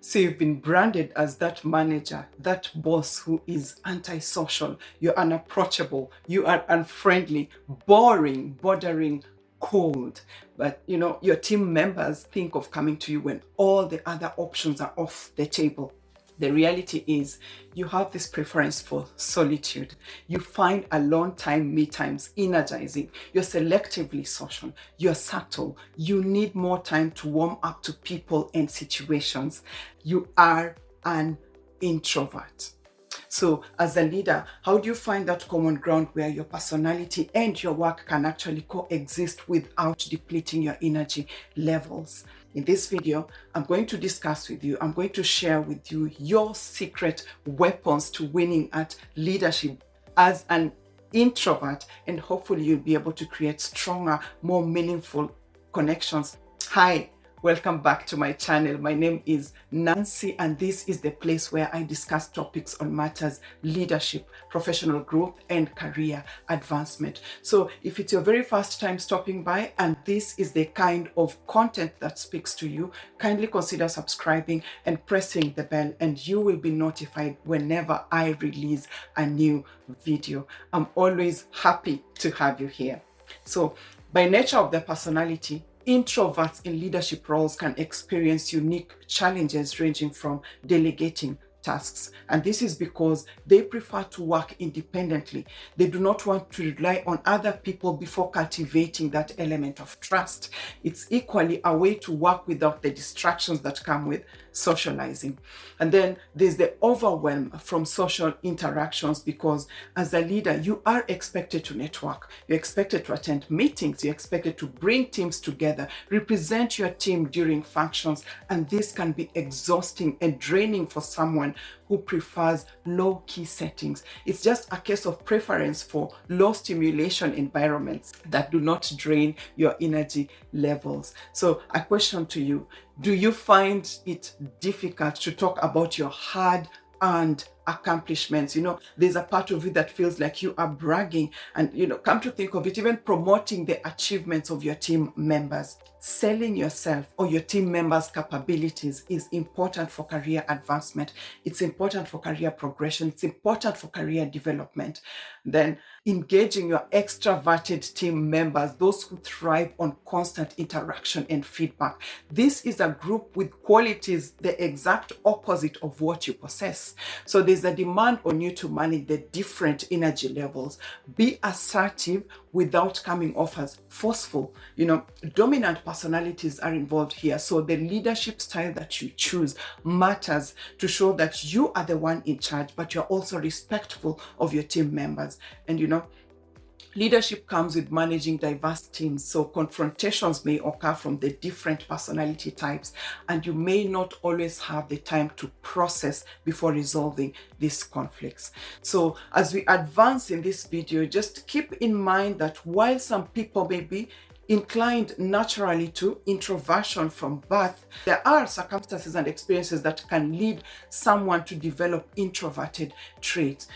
So you've been branded as that manager, that boss who is antisocial, you're unapproachable, you are unfriendly, boring, bordering cold. But your team members think of coming to you when all the other options are off the table. The reality is you have this preference for solitude. You find alone time, me times energizing. You're selectively social. You're subtle. You need more time to warm up to people and situations. You are an introvert. So as a leader, how do you find that common ground where your personality and your work can actually coexist without depleting your energy levels? In this video, I'm going to discuss with you, I'm going to share with you your secret weapons to winning at leadership as an introvert, and hopefully you'll be able to create stronger, more meaningful connections. Hi. Welcome back to my channel. My name is Nancy, and this is the place where I discuss topics on matters leadership, professional growth, and career advancement. So if it's your very first time stopping by and this is the kind of content that speaks to you, kindly consider subscribing and pressing the bell, and you will be notified whenever I release a new video. I'm always happy to have you here. So by nature of their personality, introverts in leadership roles can experience unique challenges ranging from delegating tasks. And this is because they prefer to work independently. They do not want to rely on other people before cultivating that element of trust. It's equally a way to work without the distractions that come with socializing. And then there's the overwhelm from social interactions, because as a leader, you are expected to network. You're expected to attend meetings. You're expected to bring teams together, represent your team during functions. And this can be exhausting and draining for someone who prefers low-key settings. It's just a case of preference for low stimulation environments that do not drain your energy levels. So a question to you: do you find it difficult to talk about your hard-earned accomplishments? There's a part of you that feels like you are bragging, and come to think of it, even promoting the achievements of your team members. Selling yourself or your team members' capabilities is important for career advancement. It's important for career progression. It's important for career development. Then engaging your extroverted team members, those who thrive on constant interaction and feedback. This is a group with qualities the exact opposite of what you possess. So there's a demand on you to manage the different energy levels. Be assertive without coming off as forceful. Dominant personalities are involved here. So the leadership style that you choose matters to show that you are the one in charge, but you're also respectful of your team members. And leadership comes with managing diverse teams, so confrontations may occur from the different personality types, and you may not always have the time to process before resolving these conflicts. So as we advance in this video, just keep in mind that while some people may be inclined naturally to introversion from birth, there are circumstances and experiences that can lead someone to develop introverted traits.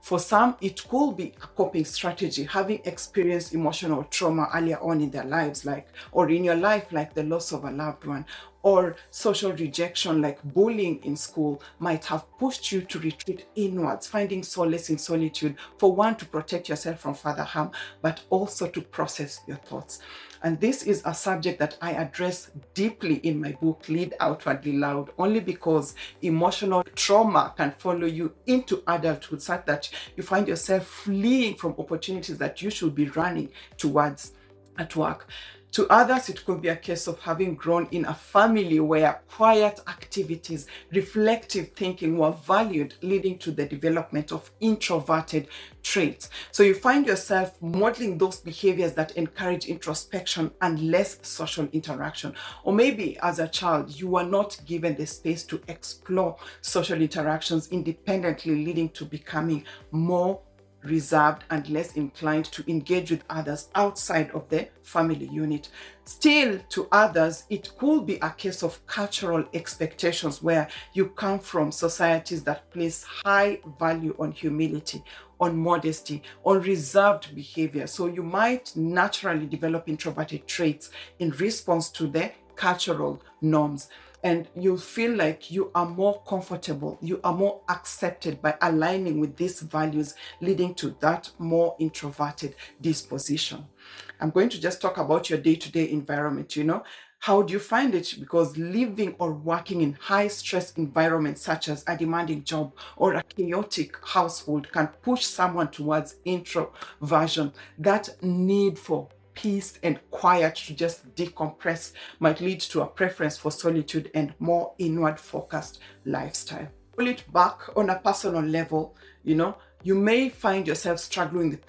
For some, it could be a coping strategy, having experienced emotional trauma earlier on in their lives, or in your life, like the loss of a loved one, or social rejection like bullying in school might have pushed you to retreat inwards, finding solace in solitude, for one, to protect yourself from further harm, but also to process your thoughts. And this is a subject that I address deeply in my book, Lead Outwardly Loud, only because emotional trauma can follow you into adulthood, such that you find yourself fleeing from opportunities that you should be running towards at work. To others, it could be a case of having grown in a family where quiet activities, reflective thinking were valued, leading to the development of introverted traits. So you find yourself modeling those behaviors that encourage introspection and less social interaction. Or maybe as a child, you were not given the space to explore social interactions independently, leading to becoming more reserved and less inclined to engage with others outside of the family unit. Still, to others, it could be a case of cultural expectations where you come from societies that place high value on humility, on modesty, on reserved behavior. So you might naturally develop introverted traits in response to the cultural norms. and you feel like you are more comfortable, you are more accepted by aligning with these values, leading to that more introverted disposition. I'm going to just talk about your day-to-day environment. How do you find it? Because living or working in high stress environments such as a demanding job or a chaotic household can push someone towards introversion. That need for peace and quiet to just decompress might lead to a preference for solitude and more inward focused lifestyle. Pull it back on a personal level, you may find yourself struggling with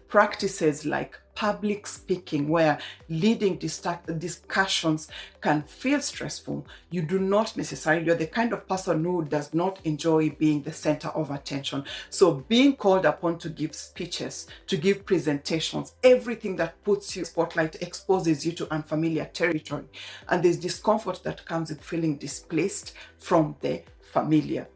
practices like public speaking, where leading discussions can feel stressful. You're the kind of person who does not enjoy being the center of attention. So being called upon to give speeches, to give presentations, everything that puts you spotlight exposes you to unfamiliar territory. And there's discomfort that comes with feeling displaced from the familiar.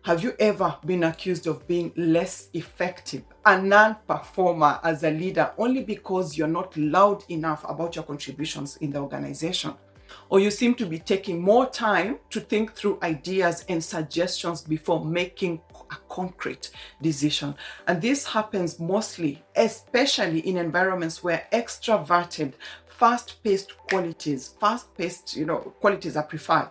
Have you ever been accused of being less effective, a non-performer as a leader, only because you're not loud enough about your contributions in the organization? Or you seem to be taking more time to think through ideas and suggestions before making a concrete decision. And this happens mostly, especially in environments where extroverted, fast-paced qualities are preferred.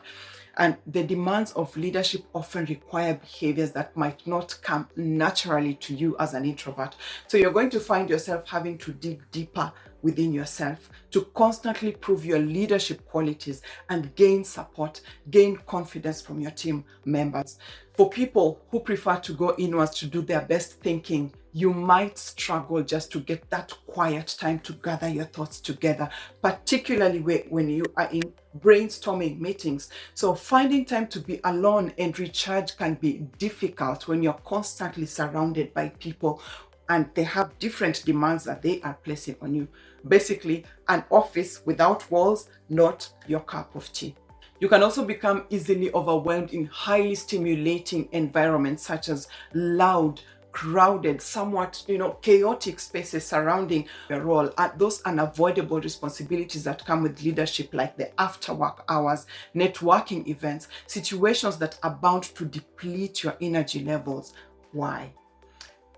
And the demands of leadership often require behaviors that might not come naturally to you as an introvert. So you're going to find yourself having to dig deeper within yourself to constantly prove your leadership qualities and gain support, gain confidence from your team members. For people who prefer to go inwards to do their best thinking, you might struggle just to get that quiet time to gather your thoughts together, particularly when you are in brainstorming meetings. So finding time to be alone and recharge can be difficult when you're constantly surrounded by people and they have different demands that they are placing on you. Basically, an office without walls, not your cup of tea. You can also become easily overwhelmed in highly stimulating environments such as loud, crowded, somewhat chaotic spaces surrounding your role, and those unavoidable responsibilities that come with leadership, like the after work hours, networking events, situations that are bound to deplete your energy levels. Why?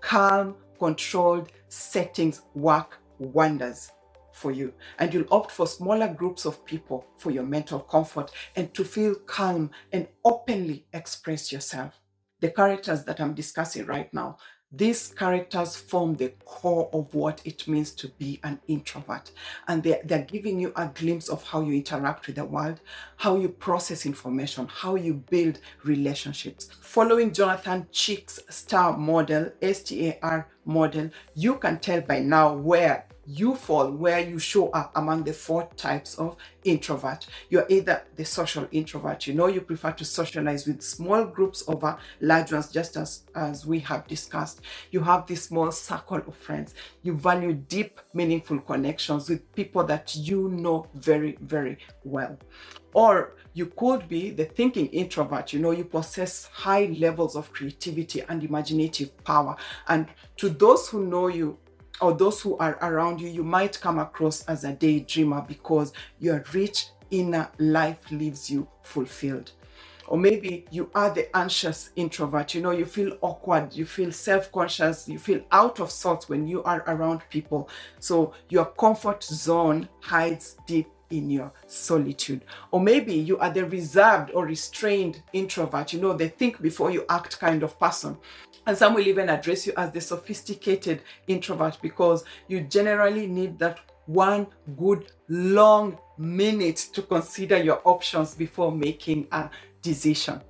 Calm, controlled settings work wonders for you, and you'll opt for smaller groups of people for your mental comfort and to feel calm and openly express yourself. The characters that I'm discussing right now, these characters form the core of what it means to be an introvert. And they're giving you a glimpse of how you interact with the world, how you process information, how you build relationships. Following Jonathan Chick's STAR model, STAR model, you can tell by now where you fall, where you show up among the 4 types of introvert. You're either the social introvert, you prefer to socialize with small groups over large ones, just as we have discussed. You have this small circle of friends. You value deep, meaningful connections with people that you know very, very well. Or you could be the thinking introvert. You possess high levels of creativity and imaginative power. And to those who know you, or those who are around you, you might come across as a daydreamer because your rich inner life leaves you fulfilled. Or maybe you are the anxious introvert. You feel awkward, you feel self-conscious, you feel out of sorts when you are around people. So your comfort zone hides deep in your solitude. Or maybe you are the reserved or restrained introvert, the think before you act kind of person. And some will even address you as the sophisticated introvert because you generally need that one good long minute to consider your options before making a decision.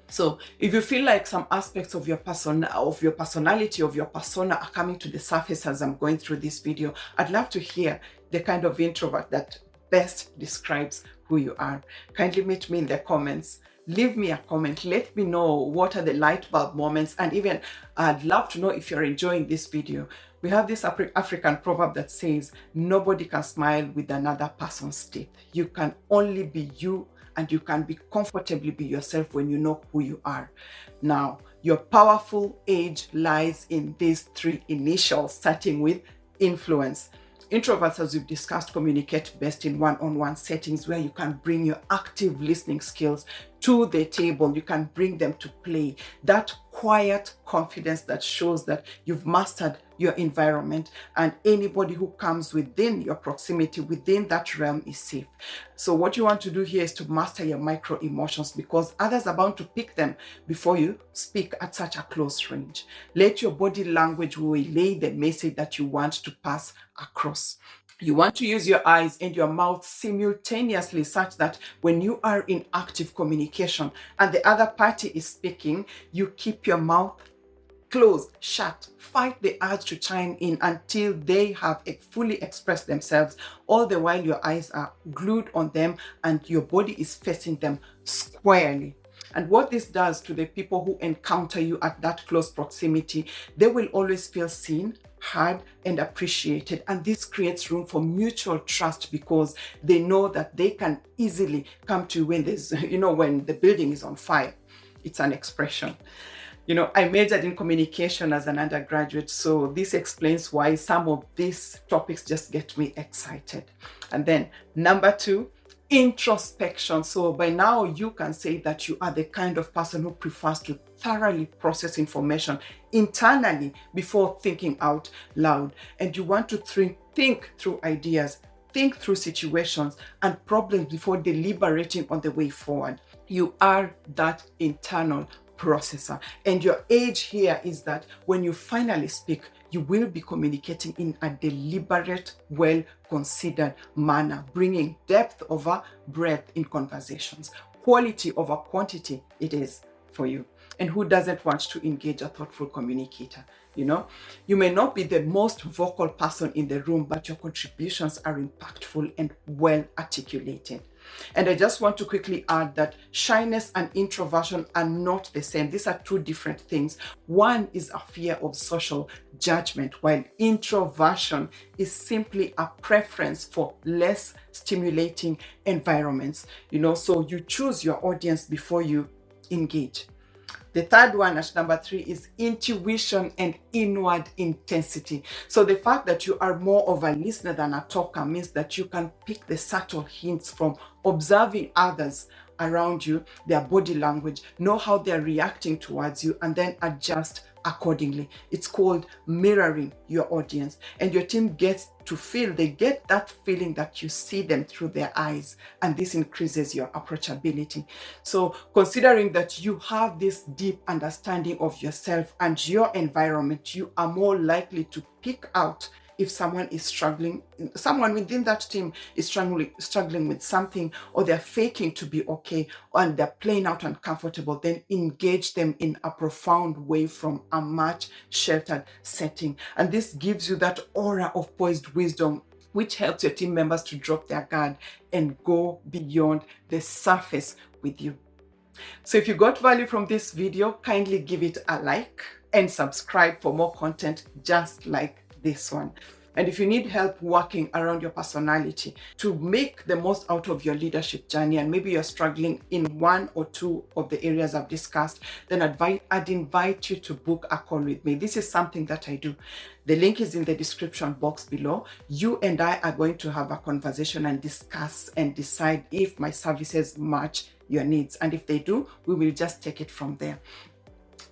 So if you feel like some aspects of your personality, of your persona are coming to the surface as I'm going through this video, I'd love to hear the kind of introvert that best describes who you are. Kindly meet me in the comments. Leave me a comment. Let me know what are the light bulb moments, and even I'd love to know if you're enjoying this video. We have this African proverb that says, nobody can smile with another person's teeth. You can only be you, and you can comfortably be yourself when you know who you are. Now, your powerful edge lies in these 3 initials, starting with influence. Introverts, as we've discussed, communicate best in one-on-one settings where you can bring your active listening skills to the table. You can bring them to play. That quiet confidence that shows that you've mastered your environment, and anybody who comes within your proximity, within that realm, is safe. So what you want to do here is to master your micro emotions, because others are bound to pick them before you speak at such a close range. Let your body language relay the message that you want to pass across. You want to use your eyes and your mouth simultaneously, such that when you are in active communication and the other party is speaking, you keep your mouth closed, shut. Fight the urge to chime in until they have fully expressed themselves, all the while your eyes are glued on them and your body is facing them squarely. And what this does to the people who encounter you at that close proximity, they will always feel seen, heard, and appreciated. And this creates room for mutual trust, because they know that they can easily come to you when there's, when the building is on fire. It's an expression. I majored in communication as an undergraduate, so this explains why some of these topics just get me excited. And then number 2, introspection. So by now you can say that you are the kind of person who prefers to thoroughly process information internally before thinking out loud. And you want to think through ideas, think through situations and problems before deliberating on the way forward. You are that internal processor. And your age here is that when you finally speak, you will be communicating in a deliberate, well-considered manner, bringing depth over breadth in conversations. Quality over quantity, it is for you. And who doesn't want to engage a thoughtful communicator? You may not be the most vocal person in the room, but your contributions are impactful and well articulated. And I just want to quickly add that shyness and introversion are not the same. These are two different things. One is a fear of social judgment, while introversion is simply a preference for less stimulating environments. So you choose your audience before you engage. The third one, at number 3, is intuition and inward intensity. So the fact that you are more of a listener than a talker means that you can pick the subtle hints from observing others around you, their body language, know how they're reacting towards you, and then adjust accordingly. It's called mirroring your audience, and your team gets to feel, they get that feeling that you see them through their eyes, and this increases your approachability. So considering that you have this deep understanding of yourself and your environment, you are more likely to pick out if someone is struggling, someone within that team is struggling with something, or they're faking to be okay, and they're playing out uncomfortable, then engage them in a profound way from a much sheltered setting. And this gives you that aura of poised wisdom, which helps your team members to drop their guard and go beyond the surface with you. So if you got value from this video, kindly give it a like and subscribe for more content just like this one. And if you need help working around your personality to make the most out of your leadership journey, and maybe you're struggling in one or two of the areas I've discussed, then I'd invite you to book a call with me. This is something that I do. The link is in the description box below. You and I are going to have a conversation and discuss and decide if my services match your needs. And if they do, we will just take it from there.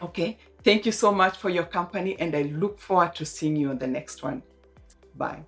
Okay, thank you so much for your company, and I look forward to seeing you on the next one. Bye.